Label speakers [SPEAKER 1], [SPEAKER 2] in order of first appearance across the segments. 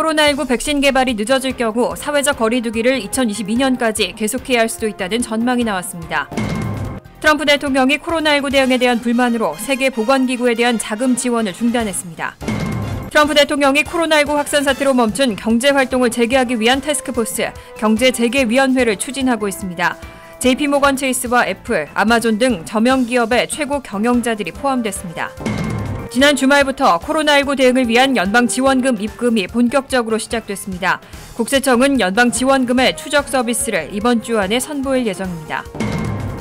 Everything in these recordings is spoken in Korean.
[SPEAKER 1] 코로나19 백신 개발이 늦어질 경우 사회적 거리 두기를 2022년까지 계속해야 할 수도 있다는 전망이 나왔습니다. 트럼프 대통령이 코로나19 대응에 대한 불만으로 세계보건기구에 대한 자금 지원을 중단했습니다. 트럼프 대통령이 코로나19 확산 사태로 멈춘 경제활동을 재개하기 위한 태스크포스, 경제재개위원회를 추진하고 있습니다. JP모건 체이스와 애플, 아마존 등 저명기업의 최고 경영자들이 포함됐습니다. 지난 주말부터 코로나19 대응을 위한 연방지원금 입금이 본격적으로 시작됐습니다. 국세청은 연방지원금의 추적 서비스를 이번 주 안에 선보일 예정입니다.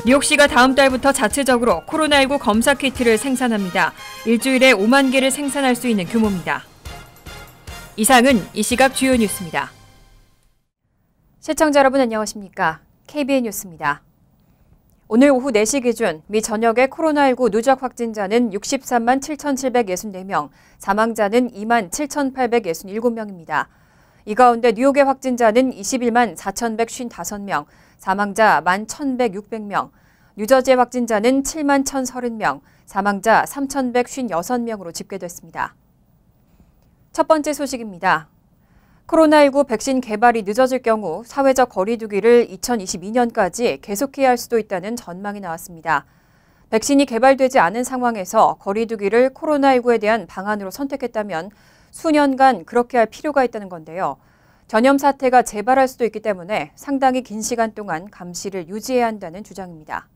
[SPEAKER 1] 뉴욕시가 다음 달부터 자체적으로 코로나19 검사 키트를 생산합니다. 일주일에 5만 개를 생산할 수 있는 규모입니다. 이상은 이 시각 주요 뉴스입니다. 시청자 여러분 안녕하십니까? KBN 뉴스입니다. 오늘 오후 4시 기준 미 전역의 코로나19 누적 확진자는 63만 7,764명, 사망자는 2만 7,867명입니다. 이 가운데 뉴욕의 확진자는 21만 4,155명, 사망자 1만 1,106명, 뉴저지의 확진자는 7만 1,030명, 사망자 3,156명으로 집계됐습니다. 첫 번째 소식입니다. 코로나19 백신 개발이 늦어질 경우 사회적 거리 두기를 2022년까지 계속해야 할 수도 있다는 전망이 나왔습니다. 백신이 개발되지 않은 상황에서 거리 두기를 코로나19에 대한 방안으로 선택했다면 수년간 그렇게 할 필요가 있다는 건데요. 전염 사태가 재발할 수도 있기 때문에 상당히 긴 시간 동안 감시를 유지해야 한다는 주장입니다.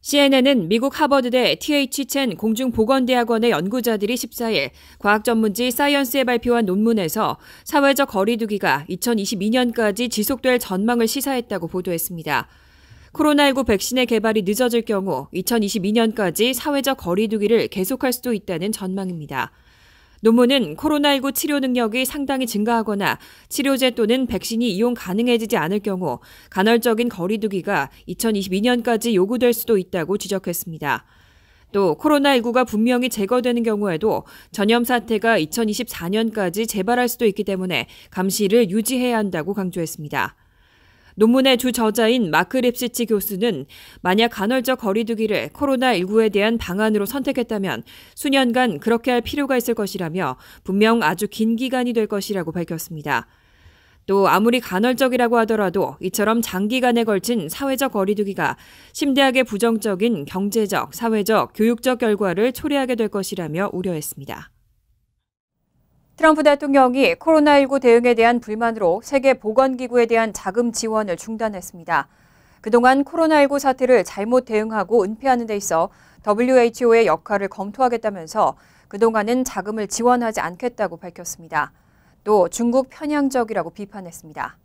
[SPEAKER 1] CNN은 미국 하버드대 TH 첸 공중보건대학원의 연구자들이 14일 과학 전문지 사이언스에 발표한 논문에서 사회적 거리 두기가 2022년까지 지속될 전망을 시사했다고 보도했습니다. 코로나19 백신의 개발이 늦어질 경우 2022년까지 사회적 거리 두기를 계속할 수도 있다는 전망입니다. 논문은 코로나19 치료 능력이 상당히 증가하거나 치료제 또는 백신이 이용 가능해지지 않을 경우 간헐적인 거리 두기가 2022년까지 요구될 수도 있다고 지적했습니다. 또 코로나19가 분명히 제거되는 경우에도 전염 사태가 2024년까지 재발할 수도 있기 때문에 감시를 유지해야 한다고 강조했습니다. 논문의 주 저자인 마크 립시치 교수는 만약 간헐적 거리 두기를 코로나19에 대한 방안으로 선택했다면 수년간 그렇게 할 필요가 있을 것이라며 분명 아주 긴 기간이 될 것이라고 밝혔습니다. 또 아무리 간헐적이라고 하더라도 이처럼 장기간에 걸친 사회적 거리 두기가 심대하게 부정적인 경제적, 사회적, 교육적 결과를 초래하게 될 것이라며 우려했습니다. 트럼프 대통령이 코로나19 대응에 대한 불만으로 세계보건기구에 대한 자금 지원을 중단했습니다. 그동안 코로나19 사태를 잘못 대응하고 은폐하는 데 있어 WHO의 역할을 검토하겠다면서 그동안은 자금을 지원하지 않겠다고 밝혔습니다. 또 중국 편향적이라고 비판했습니다.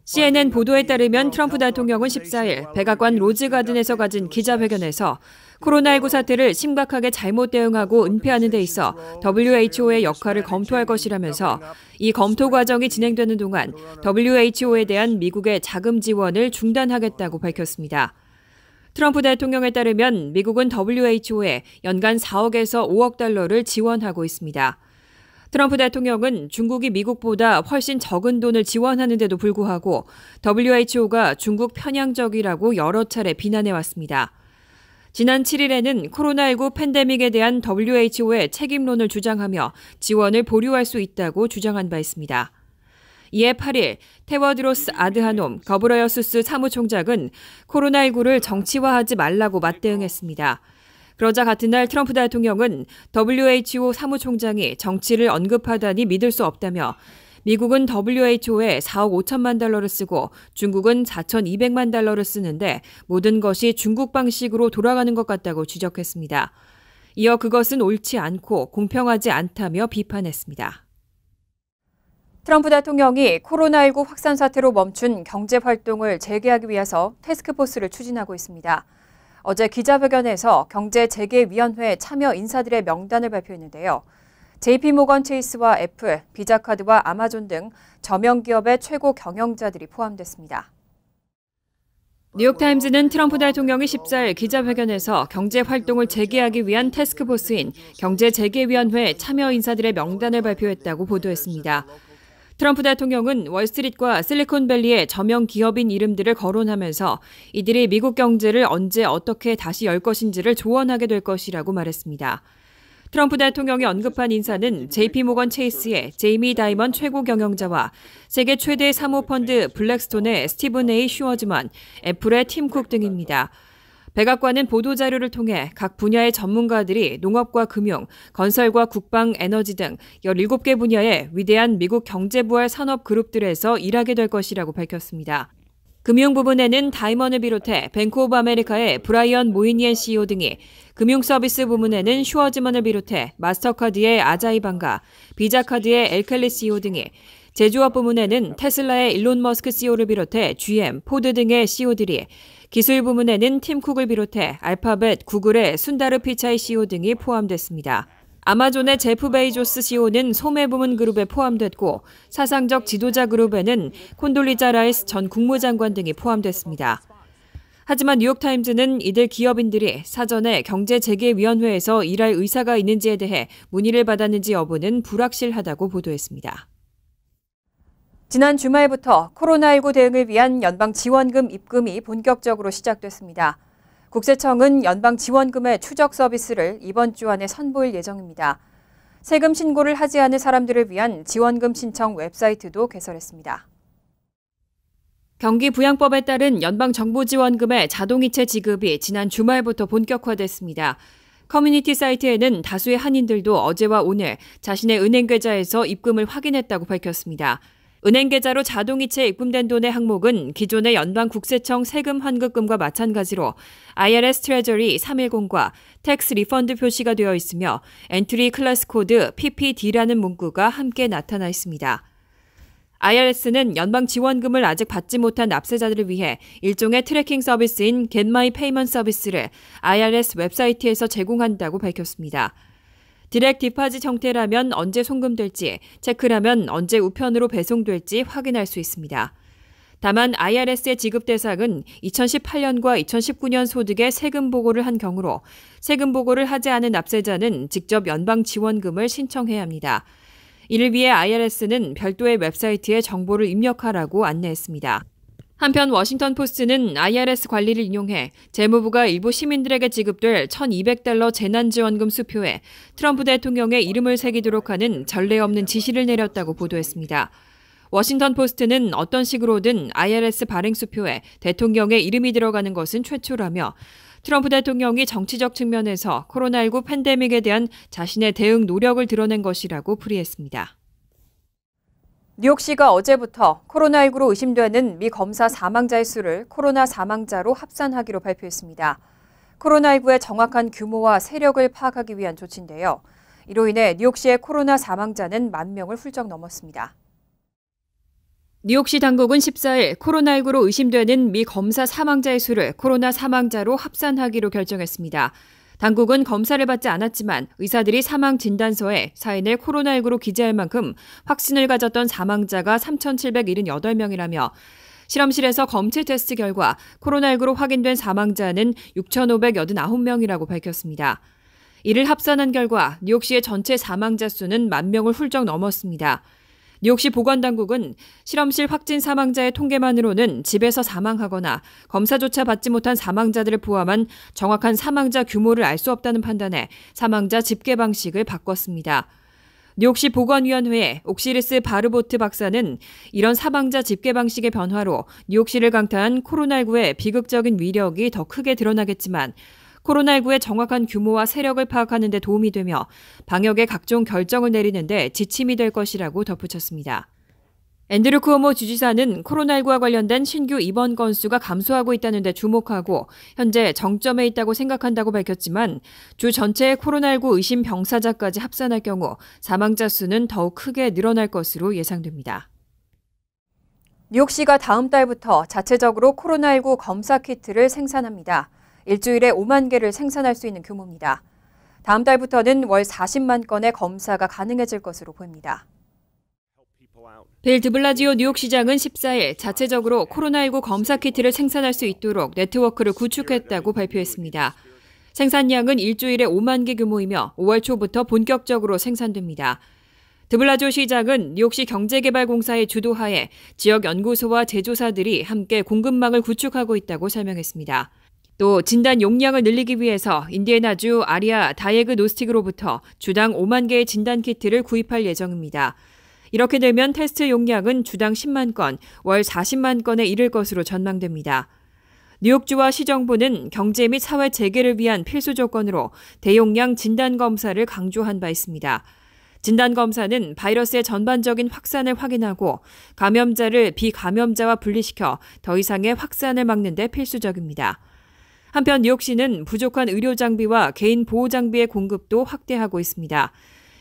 [SPEAKER 1] CNN 보도에 따르면 트럼프 대통령은 14일 백악관 로즈가든에서 가진 기자회견에서 코로나19 사태를 심각하게 잘못 대응하고 은폐하는 데 있어 WHO의 역할을 검토할 것이라면서 이 검토 과정이 진행되는 동안 WHO에 대한 미국의 자금 지원을 중단하겠다고 밝혔습니다. 트럼프 대통령에 따르면 미국은 WHO에 연간 4억에서 5억 달러를 지원하고 있습니다. 트럼프 대통령은 중국이 미국보다 훨씬 적은 돈을 지원하는데도 불구하고 WHO가 중국 편향적이라고 여러 차례 비난해왔습니다. 지난 7일에는 코로나19 팬데믹에 대한 WHO의 책임론을 주장하며 지원을 보류할 수 있다고 주장한 바 있습니다. 이에 8일 테워드로스 아드하놈 거브러여수스 사무총장은 코로나19를 정치화하지 말라고 맞대응했습니다. 그러자 같은 날 트럼프 대통령은 WHO 사무총장이 정치를 언급하다니 믿을 수 없다며 미국은 WHO에 4억 5천만 달러를 쓰고 중국은 4,200만 달러를 쓰는데 모든 것이 중국 방식으로 돌아가는 것 같다고 지적했습니다. 이어 그것은 옳지 않고 공평하지 않다며 비판했습니다. 트럼프 대통령이 코로나19 확산 사태로 멈춘 경제활동을 재개하기 위해서 태스크포스를 추진하고 있습니다. 어제 기자회견에서 경제재개위원회 참여 인사들의 명단을 발표했는데요. JP모건 체이스와 애플, 비자카드와 아마존 등 저명기업의 최고 경영자들이 포함됐습니다. 뉴욕타임즈는 트럼프 대통령이 14일 기자회견에서 경제활동을 재개하기 위한 태스크포스인 경제재개위원회 참여 인사들의 명단을 발표했다고 보도했습니다. 트럼프 대통령은 월스트리트과 실리콘밸리의 저명 기업인 이름들을 거론하면서 이들이 미국 경제를 언제 어떻게 다시 열 것인지를 조언하게 될 것이라고 말했습니다. 트럼프 대통령이 언급한 인사는 JP모건 체이스의 제이미 다이먼 최고 경영자와 세계 최대 사모펀드 블랙스톤의 스티븐 A. 슈워즈먼, 애플의 팀 쿡 등입니다. 백악관은 보도자료를 통해 각 분야의 전문가들이 농업과 금융, 건설과 국방, 에너지 등 17개 분야의 위대한 미국 경제부활 산업 그룹들에서 일하게 될 것이라고 밝혔습니다. 금융 부분에는 다이먼을 비롯해 뱅크 오브 아메리카의 브라이언 모이니엔 CEO 등이, 금융 서비스 부문에는 슈워즈먼을 비롯해 마스터카드의 아자이 방가, 비자카드의 엘켈리 CEO 등이, 제조업 부문에는 테슬라의 일론 머스크 CEO를 비롯해 GM, 포드 등의 CEO들이, 기술 부문에는 팀 쿡을 비롯해 알파벳, 구글의 순다르 피차이 CEO 등이 포함됐습니다. 아마존의 제프 베이조스 CEO는 소매 부문 그룹에 포함됐고, 사상적 지도자 그룹에는 콘돌리자 라이스 전 국무장관 등이 포함됐습니다. 하지만 뉴욕타임즈는 이들 기업인들이 사전에 경제재개위원회에서 일할 의사가 있는지에 대해 문의를 받았는지 여부는 불확실하다고 보도했습니다.
[SPEAKER 2] 지난 주말부터 코로나19 대응을 위한 연방지원금 입금이 본격적으로 시작됐습니다. 국세청은 연방지원금의 추적 서비스를 이번 주 안에 선보일 예정입니다. 세금 신고를 하지 않은 사람들을 위한 지원금 신청 웹사이트도 개설했습니다.
[SPEAKER 1] 경기부양법에 따른 연방정부지원금의 자동이체 지급이 지난 주말부터 본격화됐습니다. 커뮤니티 사이트에는 다수의 한인들도 어제와 오늘 자신의 은행 계좌에서 입금을 확인했다고 밝혔습니다. 은행 계좌로 자동이체 입금된 돈의 항목은 기존의 연방국세청 세금 환급금과 마찬가지로 IRS 트레저리 310과 텍스 리펀드 표시가 되어 있으며 엔트리 클래스 코드 PPD라는 문구가 함께 나타나 있습니다. IRS는 연방 지원금을 아직 받지 못한 납세자들을 위해 일종의 트래킹 서비스인 Get My Payment 서비스를 IRS 웹사이트에서 제공한다고 밝혔습니다. 디렉트 디파짓 형태라면 언제 송금될지, 체크라면 언제 우편으로 배송될지 확인할 수 있습니다. 다만 IRS의 지급 대상은 2018년과 2019년 소득의 세금 보고를 한 경우로 세금 보고를 하지 않은 납세자는 직접 연방 지원금을 신청해야 합니다. 이를 위해 IRS는 별도의 웹사이트에 정보를 입력하라고 안내했습니다. 한편 워싱턴 포스트는 IRS 관리를 인용해 재무부가 일부 시민들에게 지급될 $1,200 재난지원금 수표에 트럼프 대통령의 이름을 새기도록 하는 전례 없는 지시를 내렸다고 보도했습니다. 워싱턴 포스트는 어떤 식으로든 IRS 발행 수표에 대통령의 이름이 들어가는 것은 최초라며 트럼프 대통령이 정치적 측면에서 코로나19 팬데믹에 대한 자신의 대응 노력을 드러낸 것이라고 풀이했습니다.
[SPEAKER 2] 뉴욕시가 어제부터 코로나19로 의심되는 미 검사 사망자의 수를 코로나 사망자로 합산하기로 발표했습니다. 코로나19의 정확한 규모와 세력을 파악하기 위한 조치인데요. 이로 인해 뉴욕시의 코로나 사망자는 10,000명을 훌쩍 넘었습니다.
[SPEAKER 1] 뉴욕시 당국은 14일 코로나19로 의심되는 미 검사 사망자의 수를 코로나 사망자로 합산하기로 결정했습니다. 당국은 검사를 받지 않았지만 의사들이 사망 진단서에 사인을 코로나19로 기재할 만큼 확진을 가졌던 사망자가 3,778명이라며 실험실에서 검체 테스트 결과 코로나19로 확인된 사망자는 6,589명이라고 밝혔습니다. 이를 합산한 결과 뉴욕시의 전체 사망자 수는 10,000명을 훌쩍 넘었습니다. 뉴욕시 보건당국은 실험실 확진 사망자의 통계만으로는 집에서 사망하거나 검사조차 받지 못한 사망자들을 포함한 정확한 사망자 규모를 알 수 없다는 판단에 사망자 집계 방식을 바꿨습니다. 뉴욕시 보건위원회의 옥시리스 바르보트 박사는 이런 사망자 집계 방식의 변화로 뉴욕시를 강타한 코로나19의 비극적인 위력이 더 크게 드러나겠지만 코로나19의 정확한 규모와 세력을 파악하는 데 도움이 되며 방역의 각종 결정을 내리는 데 지침이 될 것이라고 덧붙였습니다. 앤드류 쿠오모 주지사는 코로나19와 관련된 신규 입원 건수가 감소하고 있다는 데 주목하고 현재 정점에 있다고 생각한다고 밝혔지만 주 전체의 코로나19 의심 병사자까지 합산할 경우 사망자 수는 더욱 크게 늘어날 것으로 예상됩니다.
[SPEAKER 2] 뉴욕시가 다음 달부터 자체적으로 코로나19 검사 키트를 생산합니다. 일주일에 5만 개를 생산할 수 있는 규모입니다. 다음 달부터는 월 40만 건의 검사가 가능해질 것으로 보입니다.
[SPEAKER 1] 빌 드블라지오 뉴욕시장은 14일 자체적으로 코로나19 검사 키트를 생산할 수 있도록 네트워크를 구축했다고 발표했습니다. 생산량은 일주일에 5만 개 규모이며 5월 초부터 본격적으로 생산됩니다. 드블라지오 시장은 뉴욕시 경제개발공사의 주도하에 지역 연구소와 제조사들이 함께 공급망을 구축하고 있다고 설명했습니다. 또 진단 용량을 늘리기 위해서 인디애나주 아리아 다이애그노스틱으로부터 주당 5만 개의 진단키트를 구입할 예정입니다. 이렇게 되면 테스트 용량은 주당 10만 건, 월 40만 건에 이를 것으로 전망됩니다. 뉴욕주와 시정부는 경제 및 사회 재개를 위한 필수 조건으로 대용량 진단검사를 강조한 바 있습니다. 진단검사는 바이러스의 전반적인 확산을 확인하고 감염자를 비감염자와 분리시켜 더 이상의 확산을 막는 데 필수적입니다. 한편 뉴욕시는 부족한 의료 장비와 개인 보호 장비의 공급도 확대하고 있습니다.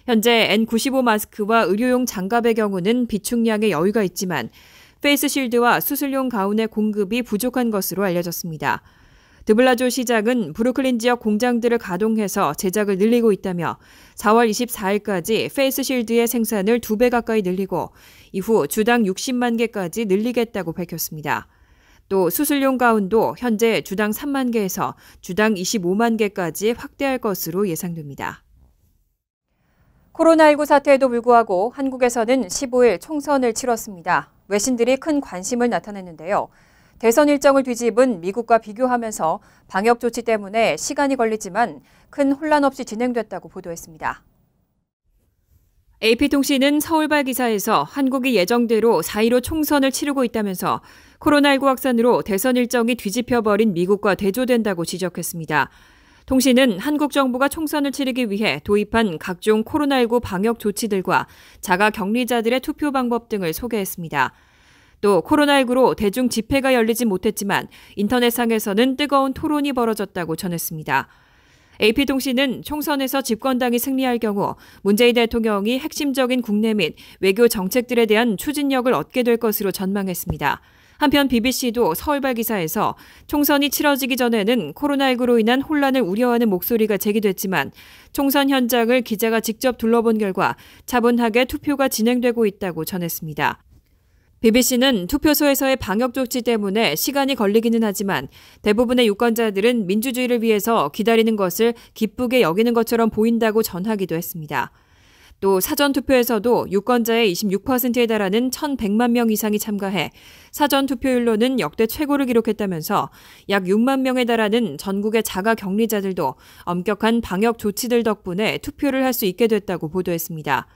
[SPEAKER 1] 현재 N95 마스크와 의료용 장갑의 경우는 비축량에 여유가 있지만 페이스실드와 수술용 가운의 공급이 부족한 것으로 알려졌습니다. 드블라조 시장은 브루클린 지역 공장들을 가동해서 제작을 늘리고 있다며 4월 24일까지 페이스실드의 생산을 2배 가까이 늘리고 이후 주당 60만 개까지 늘리겠다고 밝혔습니다. 또 수술용 가운도 현재 주당 3만 개에서 주당 25만 개까지 확대할 것으로 예상됩니다.
[SPEAKER 2] 코로나19 사태에도 불구하고 한국에서는 15일 총선을 치렀습니다. 외신들이 큰 관심을 나타냈는데요. 대선 일정을 뒤집은 미국과 비교하면서 방역 조치 때문에 시간이 걸리지만 큰 혼란 없이 진행됐다고 보도했습니다.
[SPEAKER 1] AP통신은 서울발 기사에서 한국이 예정대로 4.15 총선을 치르고 있다면서 코로나19 확산으로 대선 일정이 뒤집혀버린 미국과 대조된다고 지적했습니다. 통신은 한국 정부가 총선을 치르기 위해 도입한 각종 코로나19 방역 조치들과 자가 격리자들의 투표 방법 등을 소개했습니다. 또 코로나19로 대중 집회가 열리지 못했지만 인터넷상에서는 뜨거운 토론이 벌어졌다고 전했습니다. AP통신은 총선에서 집권당이 승리할 경우 문재인 대통령이 핵심적인 국내 및 외교 정책들에 대한 추진력을 얻게 될 것으로 전망했습니다. 한편 BBC도 서울발 기사에서 총선이 치러지기 전에는 코로나19로 인한 혼란을 우려하는 목소리가 제기됐지만 총선 현장을 기자가 직접 둘러본 결과 차분하게 투표가 진행되고 있다고 전했습니다. BBC는 투표소에서의 방역 조치 때문에 시간이 걸리기는 하지만 대부분의 유권자들은 민주주의를 위해서 기다리는 것을 기쁘게 여기는 것처럼 보인다고 전하기도 했습니다. 또 사전투표에서도 유권자의 26%에 달하는 1,100만 명 이상이 참가해 사전투표율로는 역대 최고를 기록했다면서 약 6만 명에 달하는 전국의 자가 격리자들도 엄격한 방역 조치들 덕분에 투표를 할 수 있게 됐다고 보도했습니다.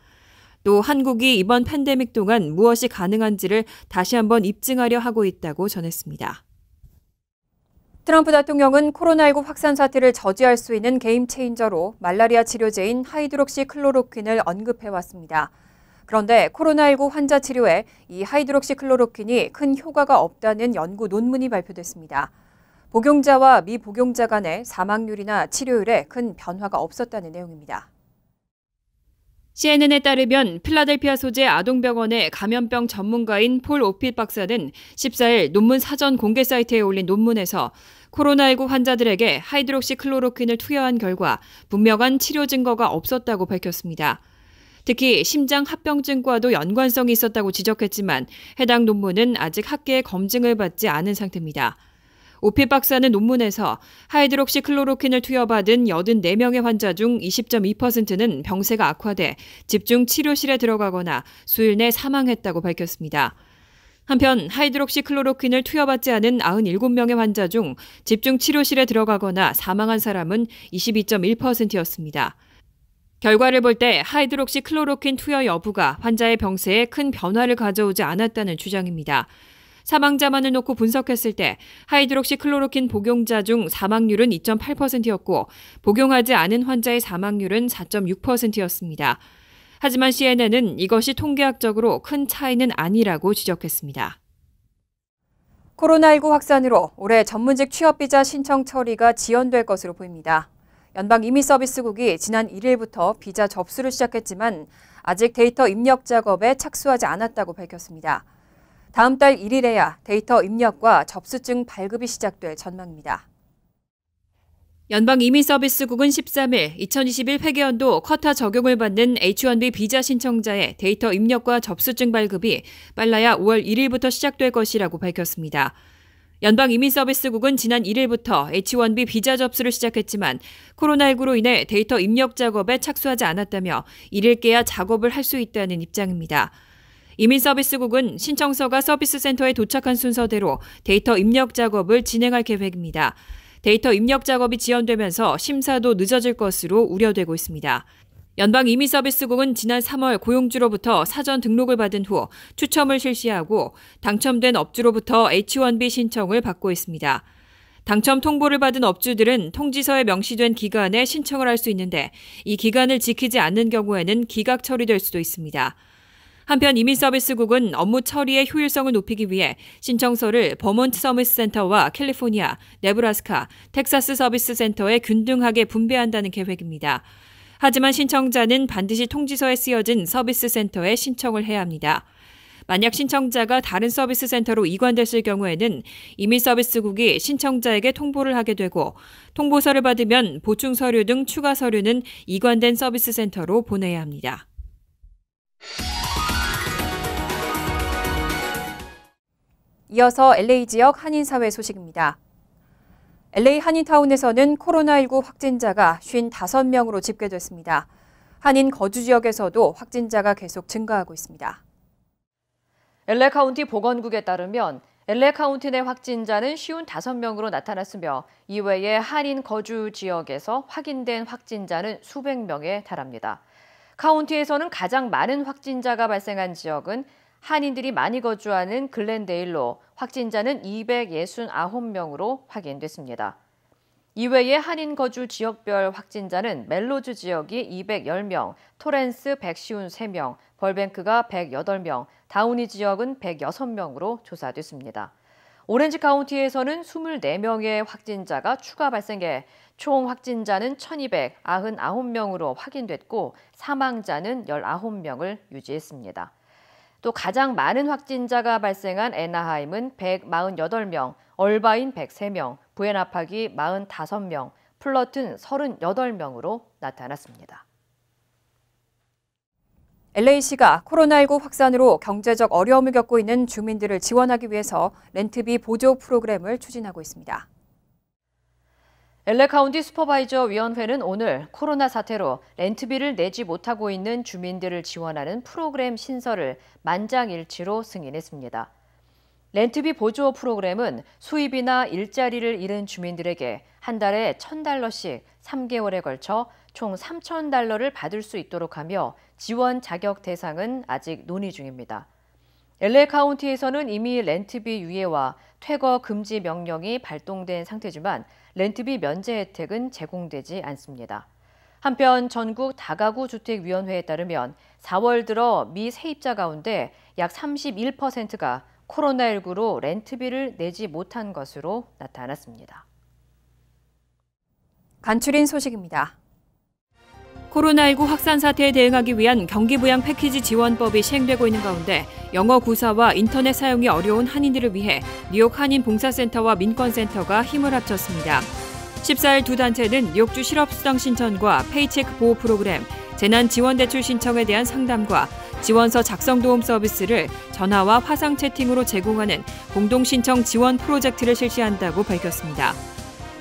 [SPEAKER 1] 또 한국이 이번 팬데믹 동안 무엇이 가능한지를 다시 한번 입증하려 하고 있다고 전했습니다.
[SPEAKER 2] 트럼프 대통령은 코로나19 확산 사태를 저지할 수 있는 게임 체인저로 말라리아 치료제인 하이드록시클로로퀸을 언급해왔습니다. 그런데 코로나19 환자 치료에 이 하이드록시클로로퀸이 큰 효과가 없다는 연구 논문이 발표됐습니다. 복용자와 미복용자 간의 사망률이나 치료율에 큰 변화가 없었다는 내용입니다.
[SPEAKER 1] CNN에 따르면 필라델피아 소재 아동병원의 감염병 전문가인 폴 오핏 박사는 14일 논문 사전 공개 사이트에 올린 논문에서 코로나19 환자들에게 하이드록시클로로퀸을 투여한 결과 분명한 치료 증거가 없었다고 밝혔습니다. 특히 심장 합병증과도 연관성이 있었다고 지적했지만 해당 논문은 아직 학계의 검증을 받지 않은 상태입니다. 오핏 박사는 논문에서 하이드록시클로로퀸을 투여받은 84명의 환자 중 20.2%는 병세가 악화돼 집중 치료실에 들어가거나 수일 내 사망했다고 밝혔습니다. 한편 하이드록시클로로퀸을 투여받지 않은 97명의 환자 중 집중 치료실에 들어가거나 사망한 사람은 22.1%였습니다. 결과를 볼 때 하이드록시클로로퀸 투여 여부가 환자의 병세에 큰 변화를 가져오지 않았다는 주장입니다. 사망자만을 놓고 분석했을 때 하이드록시클로로퀸 복용자 중 사망률은 2.8%였고 복용하지 않은 환자의 사망률은 4.6%였습니다. 하지만 CNN은 이것이 통계학적으로 큰 차이는 아니라고 지적했습니다.
[SPEAKER 2] 코로나19 확산으로 올해 전문직 취업비자 신청 처리가 지연될 것으로 보입니다. 연방이민서비스국이 지난 1일부터 비자 접수를 시작했지만 아직 데이터 입력 작업에 착수하지 않았다고 밝혔습니다. 다음 달 1일에야 데이터 입력과 접수증 발급이 시작될 전망입니다.
[SPEAKER 1] 연방이민서비스국은 13일 2021 회계연도 쿼타 적용을 받는 H-1B 비자 신청자의 데이터 입력과 접수증 발급이 빨라야 5월 1일부터 시작될 것이라고 밝혔습니다. 연방이민서비스국은 지난 1일부터 H-1B 비자 접수를 시작했지만 코로나19로 인해 데이터 입력 작업에 착수하지 않았다며 이를게야 작업을 할 수 있다는 입장입니다. 이민서비스국은 신청서가 서비스 센터에 도착한 순서대로 데이터 입력 작업을 진행할 계획입니다. 데이터 입력 작업이 지연되면서 심사도 늦어질 것으로 우려되고 있습니다. 연방이민서비스국은 지난 3월 고용주로부터 사전 등록을 받은 후 추첨을 실시하고 당첨된 업주로부터 H-1B 신청을 받고 있습니다. 당첨 통보를 받은 업주들은 통지서에 명시된 기간에 신청을 할 수 있는데 이 기간을 지키지 않는 경우에는 기각 처리될 수도 있습니다. 한편 이민서비스국은 업무 처리의 효율성을 높이기 위해 신청서를 버몬트 서비스 센터와 캘리포니아, 네브라스카, 텍사스 서비스 센터에 균등하게 분배한다는 계획입니다. 하지만 신청자는 반드시 통지서에 쓰여진 서비스 센터에 신청을 해야 합니다. 만약 신청자가 다른 서비스 센터로 이관됐을 경우에는 이민서비스국이 신청자에게 통보를 하게 되고 통보서를 받으면 보충 서류 등 추가 서류는 이관된 서비스 센터로 보내야 합니다.
[SPEAKER 2] 이어서 LA 지역 한인사회 소식입니다. LA 한인타운에서는 코로나19 확진자가 55명으로 집계됐습니다. 한인 거주 지역에서도 확진자가 계속 증가하고 있습니다.
[SPEAKER 3] LA 카운티 보건국에 따르면 LA 카운티 내 확진자는 55명으로 나타났으며 이외에 한인 거주 지역에서 확인된 확진자는 수백 명에 달합니다. 카운티에서는 가장 많은 확진자가 발생한 지역은 한인들이 많이 거주하는 글렌데일로 확진자는 269명으로 확인됐습니다. 이외에 한인 거주 지역별 확진자는 멜로즈 지역이 210명, 토렌스 153명, 벌뱅크가 108명, 다우니 지역은 106명으로 조사됐습니다. 오렌지 카운티에서는 24명의 확진자가 추가 발생해 총 확진자는 1,299명으로 확인됐고 사망자는 19명을 유지했습니다. 또 가장 많은 확진자가 발생한 애나하임은 148명, 얼바인 103명, 부에나파기 45명, 플러튼 38명으로 나타났습니다.
[SPEAKER 2] LA시가 코로나19 확산으로 경제적 어려움을 겪고 있는 주민들을 지원하기 위해서 렌트비 보조 프로그램을 추진하고 있습니다.
[SPEAKER 3] LA 카운티 슈퍼바이저 위원회는 오늘 코로나 사태로 렌트비를 내지 못하고 있는 주민들을 지원하는 프로그램 신설을 만장일치로 승인했습니다. 렌트비 보조 프로그램은 수입이나 일자리를 잃은 주민들에게 한 달에 $1,000씩 3개월에 걸쳐 총 $3,000를 받을 수 있도록 하며 지원 자격 대상은 아직 논의 중입니다. LA 카운티에서는 이미 렌트비 유예와 퇴거 금지 명령이 발동된 상태지만 렌트비 면제 혜택은 제공되지 않습니다. 한편 전국 다가구 주택위원회에 따르면 4월 들어 미 세입자 가운데 약 31%가 코로나19로 렌트비를 내지 못한 것으로 나타났습니다.
[SPEAKER 2] 간추린 소식입니다.
[SPEAKER 1] 코로나19 확산 사태에 대응하기 위한 경기부양 패키지 지원법이 시행되고 있는 가운데 영어 구사와 인터넷 사용이 어려운 한인들을 위해 뉴욕 한인봉사센터와 민권센터가 힘을 합쳤습니다. 14일 두 단체는 뉴욕주 실업수당 신청과 페이체크 보호 프로그램, 재난지원대출 신청에 대한 상담과 지원서 작성 도움 서비스를 전화와 화상 채팅으로 제공하는 공동신청 지원 프로젝트를 실시한다고 밝혔습니다.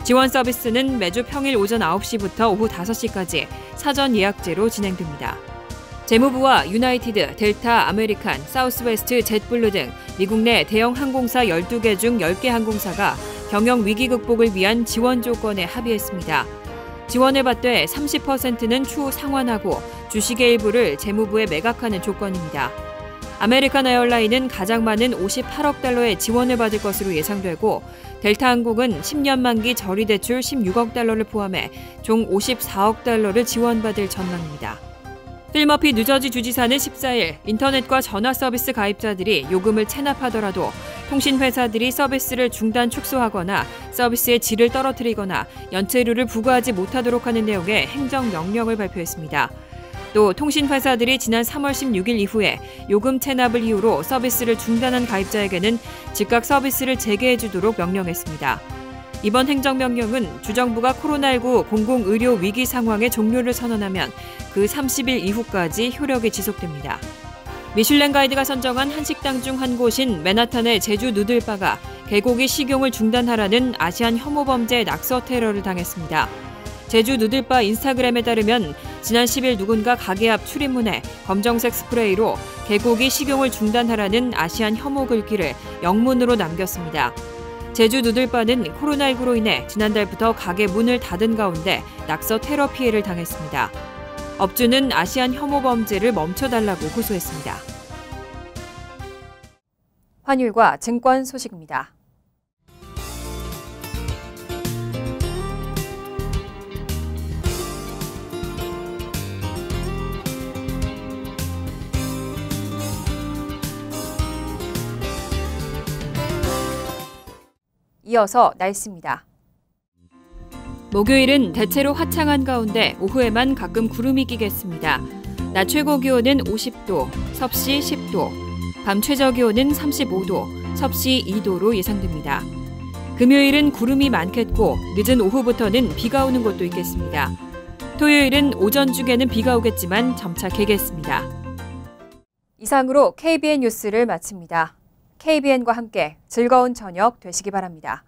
[SPEAKER 1] 지원 서비스는 매주 평일 오전 9시부터 오후 5시까지 사전 예약제로 진행됩니다. 재무부와 유나이티드, 델타, 아메리칸, 사우스웨스트, 젯블루 등 미국 내 대형 항공사 12개 중 10개 항공사가 경영 위기 극복을 위한 지원 조건에 합의했습니다. 지원을 받되 30%는 추후 상환하고 주식의 일부를 재무부에 매각하는 조건입니다. 아메리칸 에어라인은 가장 많은 $58억 달러의 지원을 받을 것으로 예상되고 델타 항공은 10년 만기 저리 대출 $16억 달러를 포함해 총 $54억 달러를 지원받을 전망입니다. 필머피 뉴저지 주지사는 14일 인터넷과 전화 서비스 가입자들이 요금을 체납하더라도 통신회사들이 서비스를 중단 축소하거나 서비스의 질을 떨어뜨리거나 연체료를 부과하지 못하도록 하는 내용의 행정명령을 발표했습니다. 또 통신회사들이 지난 3월 16일 이후에 요금 체납을 이유로 서비스를 중단한 가입자에게는 즉각 서비스를 재개해주도록 명령했습니다. 이번 행정명령은 주정부가 코로나19 공공의료 위기 상황의 종료를 선언하면 그 30일 이후까지 효력이 지속됩니다. 미슐랭 가이드가 선정한 한식당 중 한 곳인 맨하탄의 제주 누들바가 개고기 식용을 중단하라는 아시안 혐오범죄 낙서 테러를 당했습니다. 제주 누들바 인스타그램에 따르면 지난 10일 누군가 가게 앞 출입문에 검정색 스프레이로 개고기 식용을 중단하라는 아시안 혐오 글귀를 영문으로 남겼습니다. 제주 누들바는 코로나19로 인해 지난달부터 가게 문을 닫은 가운데 낙서 테러 피해를 당했습니다. 업주는 아시안 혐오 범죄를 멈춰달라고 호소했습니다.
[SPEAKER 2] 환율과 증권 소식입니다. 이어서 날씨입니다.
[SPEAKER 1] 목요일은 대체로 화창한 가운데 오후에만 가끔 구름이 끼겠습니다. 낮 최고 기온은 50도, 섭씨 10도, 밤 최저 기온은 35도, 섭씨 2도로 예상됩니다. 금요일은 구름이 많겠고 늦은 오후부터는 비가 오는 곳도 있겠습니다. 토요일은 오전 중에는 비가 오겠지만 점차 개겠습니다.
[SPEAKER 2] 이상으로 KBN 뉴스를 마칩니다. KBN과 함께 즐거운 저녁 되시기 바랍니다.